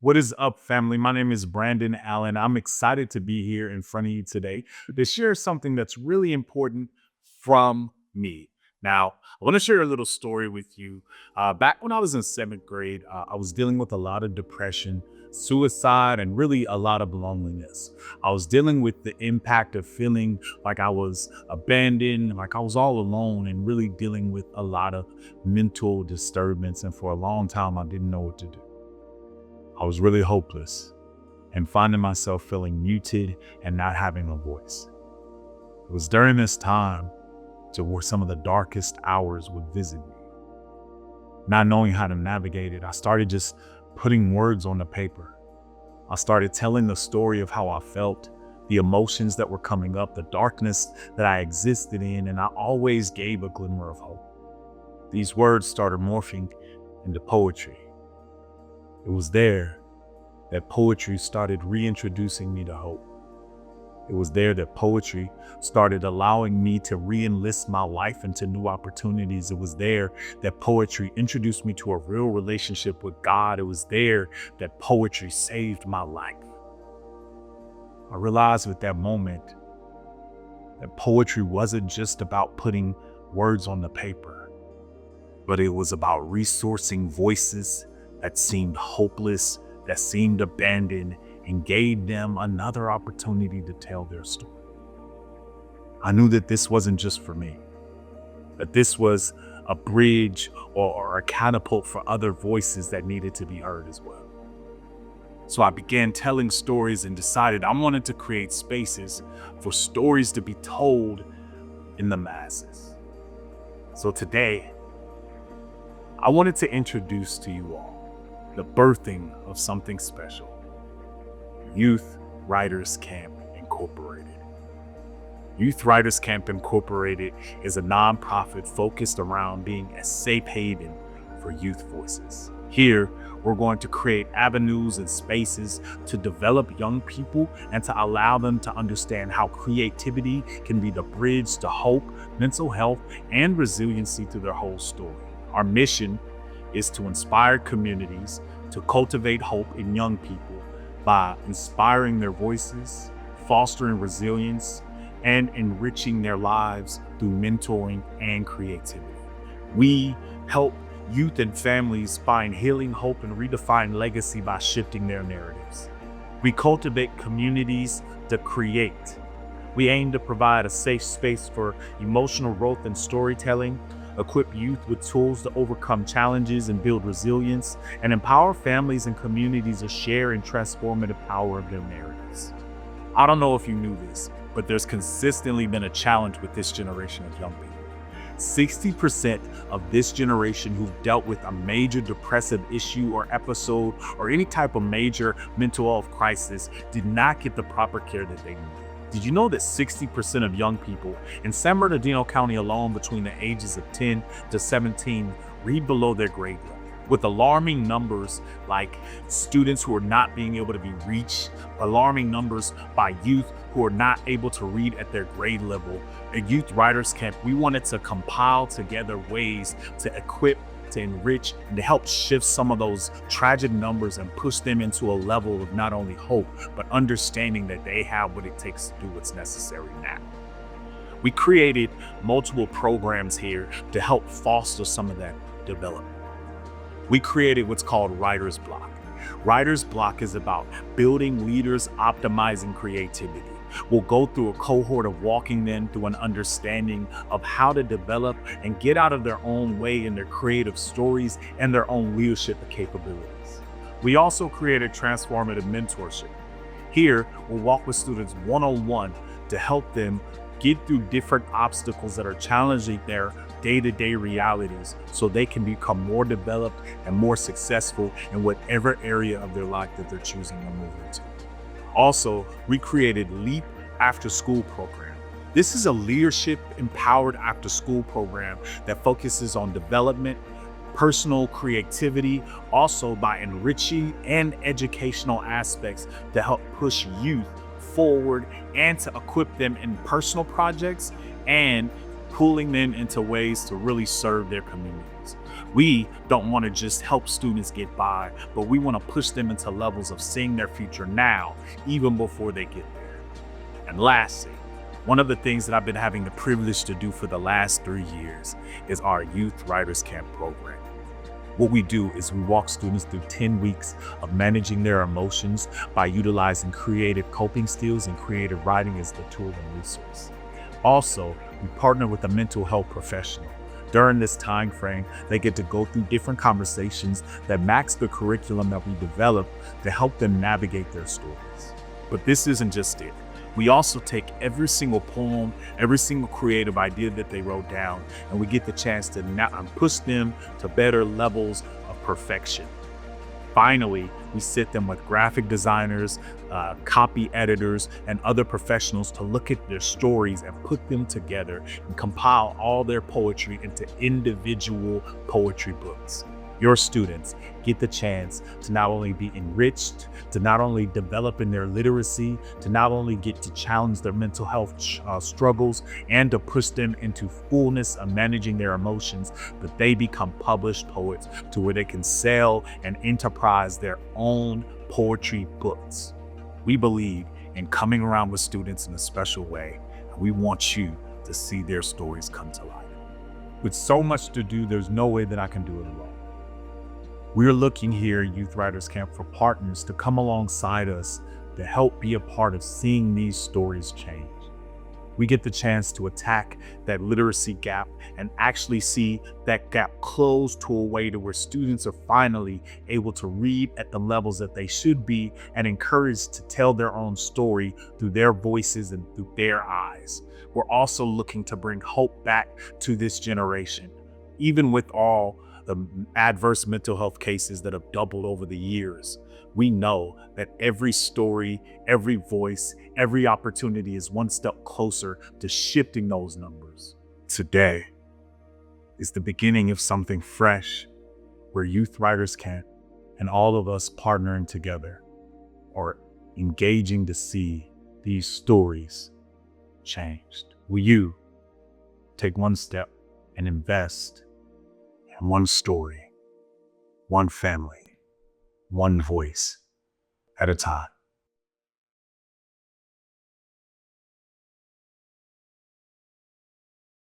What is up, family? My name is Brandon Allen. I'm excited to be here in front of you today to share something that's really important from me. Now, I want to share a little story with you. Back when I was in seventh grade, I was dealing with a lot of depression, suicide, and really a lot of loneliness. I was dealing with the impact of feeling like I was abandoned, like I was all alone, and really dealing with a lot of mental disturbance. And for a long time, I didn't know what to do. I was really hopeless and finding myself feeling muted and not having a voice. It was during this time to where some of the darkest hours would visit me. Not knowing how to navigate it, I started just putting words on the paper. I started telling the story of how I felt, the emotions that were coming up, the darkness that I existed in, and I always gave a glimmer of hope. These words started morphing into poetry. It was there that poetry started reintroducing me to hope. It was there that poetry started allowing me to re-enlist my life into new opportunities. It was there that poetry introduced me to a real relationship with God. It was there that poetry saved my life. I realized at that moment that poetry wasn't just about putting words on the paper, but it was about resourcing voices that seemed hopeless, that seemed abandoned, and gave them another opportunity to tell their story. I knew that this wasn't just for me, that this was a bridge or a catapult for other voices that needed to be heard as well. So I began telling stories and decided I wanted to create spaces for stories to be told in the masses. So today, I wanted to introduce to you all the birthing of something special. Youth Writers Camp Incorporated. Youth Writers Camp Incorporated is a nonprofit focused around being a safe haven for youth voices. Here, we're going to create avenues and spaces to develop young people and to allow them to understand how creativity can be the bridge to hope, mental health, and resiliency through their whole story. Our mission is to inspire communities to cultivate hope in young people by inspiring their voices, fostering resilience, and enriching their lives through mentoring and creativity. We help youth and families find healing, hope, and redefine legacy by shifting their narratives. We cultivate communities to create. We aim to provide a safe space for emotional growth and storytelling, equip youth with tools to overcome challenges and build resilience, and empower families and communities to share in transformative power of their narratives. I don't know if you knew this, but there's consistently been a challenge with this generation of young people. 60% of this generation who've dealt with a major depressive issue or episode or any type of major mental health crisis did not get the proper care that they needed. Did you know that 60% of young people in San Bernardino County alone between the ages of 10 to 17 read below their grade level? With alarming numbers like students who are not being able to be reached, alarming numbers by youth who are not able to read at their grade level. At Youth Writers Camp, we wanted to compile together ways to equip, to enrich, and to help shift some of those tragic numbers and push them into a level of not only hope, but understanding that they have what it takes to do what's necessary now. We created multiple programs here to help foster some of that development. We created what's called Writer's Block. Writer's Block is about building leaders, optimizing creativity. We'll go through a cohort of walking them through an understanding of how to develop and get out of their own way in their creative stories and their own leadership capabilities. We also created transformative mentorship. Here, we'll walk with students one-on-one to help them get through different obstacles that are challenging their day-to-day realities so they can become more developed and more successful in whatever area of their life that they're choosing to move into. Also, we created LEAP After School program. This is a leadership empowered after school program that focuses on development, personal creativity, also by enriching and educational aspects to help push youth forward and to equip them in personal projects and pulling them into ways to really serve their communities. We don't want to just help students get by, but we want to push them into levels of seeing their future now, even before they get there. And lastly, one of the things that I've been having the privilege to do for the last 3 years is our Youth Writers Camp program. What we do is we walk students through 10 weeks of managing their emotions by utilizing creative coping skills and creative writing as the tool and resource. Also, we partner with a mental health professional. During this time frame, they get to go through different conversations that match the curriculum that we develop to help them navigate their stories. But this isn't just it. We also take every single poem, every single creative idea that they wrote down, and we get the chance to push them to better levels of perfection. Finally, we sit them with graphic designers, copy editors, and other professionals to look at their stories and put them together and compile all their poetry into individual poetry books. Your students get the chance to not only be enriched, to not only develop in their literacy, to not only get to challenge their mental health struggles, and to push them into fullness of managing their emotions, but they become published poets to where they can sell and enterprise their own poetry books. We believe in coming around with students in a special way, and we want you to see their stories come to life. With so much to do, there's no way that I can do it alone. We're looking here at Youth Writers Camp for partners to come alongside us to help be a part of seeing these stories change. We get the chance to attack that literacy gap and actually see that gap close to a way to where students are finally able to read at the levels that they should be and encouraged to tell their own story through their voices and through their eyes. We're also looking to bring hope back to this generation, even with all the adverse mental health cases that have doubled over the years. We know that every story, every voice, every opportunity is one step closer to shifting those numbers. Today is the beginning of something fresh where Youth Writers Camp and all of us partnering together are engaging to see these stories changed. Will you take one step and invest in one story, one family, one voice at a time?